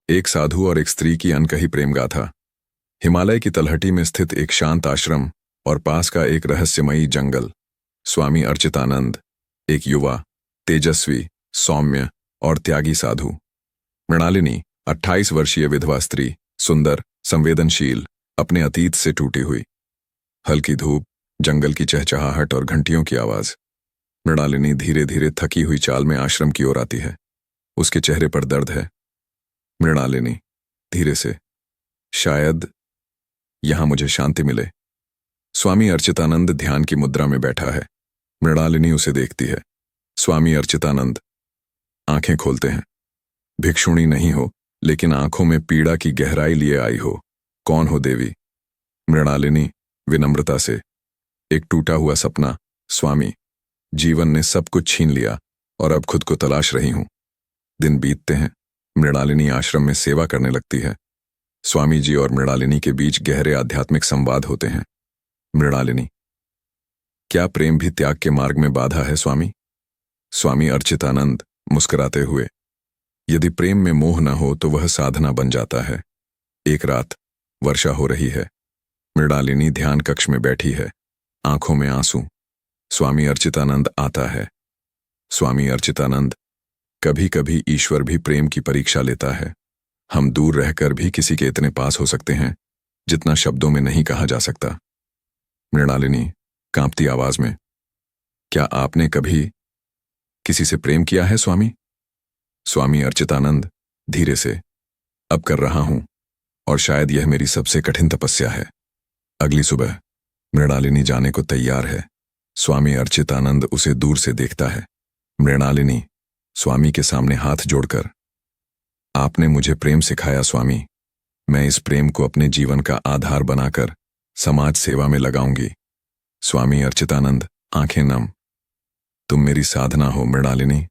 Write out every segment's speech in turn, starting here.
एक साधु और एक स्त्री की अनकही प्रेम गाथा। हिमालय की तलहटी में स्थित एक शांत आश्रम और पास का एक रहस्यमयी जंगल। स्वामी अर्चितानंद, एक युवा, तेजस्वी, सौम्य और त्यागी साधु। मृणालिनी, 28 वर्षीय विधवा स्त्री, सुंदर, संवेदनशील, अपने अतीत से टूटी हुई। हल्की धूप, जंगल की चहचहाहट और घंटियों की आवाज। मृणालिनी धीरे धीरे थकी हुई चाल में आश्रम की ओर आती है। उसके चेहरे पर दर्द है। मृणालिनी, धीरे से, शायद यहां मुझे शांति मिले। स्वामी अर्चितानंद ध्यान की मुद्रा में बैठा है। मृणालिनी उसे देखती है। स्वामी अर्चितानंद आंखें खोलते हैं। भिक्षुणी नहीं हो, लेकिन आंखों में पीड़ा की गहराई लिए आई हो। कौन हो देवी? मृणालिनी विनम्रता से, एक टूटा हुआ सपना स्वामी, जीवन ने सब कुछ छीन लिया और अब खुद को तलाश रही हूं। दिन बीतते हैं। मृणालिनी आश्रम में सेवा करने लगती है। स्वामी जी और मृणालिनी के बीच गहरे आध्यात्मिक संवाद होते हैं। मृणालिनी, क्या प्रेम भी त्याग के मार्ग में बाधा है स्वामी? स्वामी अर्चितानंद मुस्कुराते हुए, यदि प्रेम में मोह न हो तो वह साधना बन जाता है। एक रात, वर्षा हो रही है। मृणालिनी ध्यान कक्ष में बैठी है, आंखों में आंसू। स्वामी अर्चितानंद आता है। स्वामी अर्चितानंद, कभी कभी ईश्वर भी प्रेम की परीक्षा लेता है। हम दूर रहकर भी किसी के इतने पास हो सकते हैं जितना शब्दों में नहीं कहा जा सकता। मृणालिनी कांपती आवाज में, क्या आपने कभी किसी से प्रेम किया है स्वामी? स्वामी अर्चितानंद धीरे से, अब कर रहा हूं, और शायद यह मेरी सबसे कठिन तपस्या है। अगली सुबह मृणालिनी जाने को तैयार है। स्वामी अर्चितानंद उसे दूर से देखता है। मृणालिनी स्वामी के सामने हाथ जोड़कर, आपने मुझे प्रेम सिखाया स्वामी। मैं इस प्रेम को अपने जीवन का आधार बनाकर समाज सेवा में लगाऊंगी। स्वामी अर्चितानंद आंखें नम, तुम मेरी साधना हो मृणालिनी,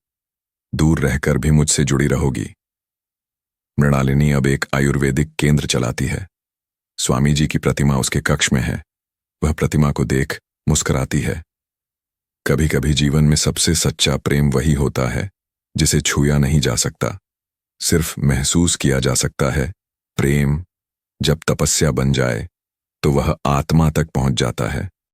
दूर रहकर भी मुझसे जुड़ी रहोगी। मृणालिनी अब एक आयुर्वेदिक केंद्र चलाती है। स्वामी जी की प्रतिमा उसके कक्ष में है। वह प्रतिमा को देख मुस्कुराती है। कभी कभी जीवन में सबसे सच्चा प्रेम वही होता है जिसे छुआ नहीं जा सकता, सिर्फ महसूस किया जा सकता है। प्रेम जब तपस्या बन जाए तो वह आत्मा तक पहुंच जाता है।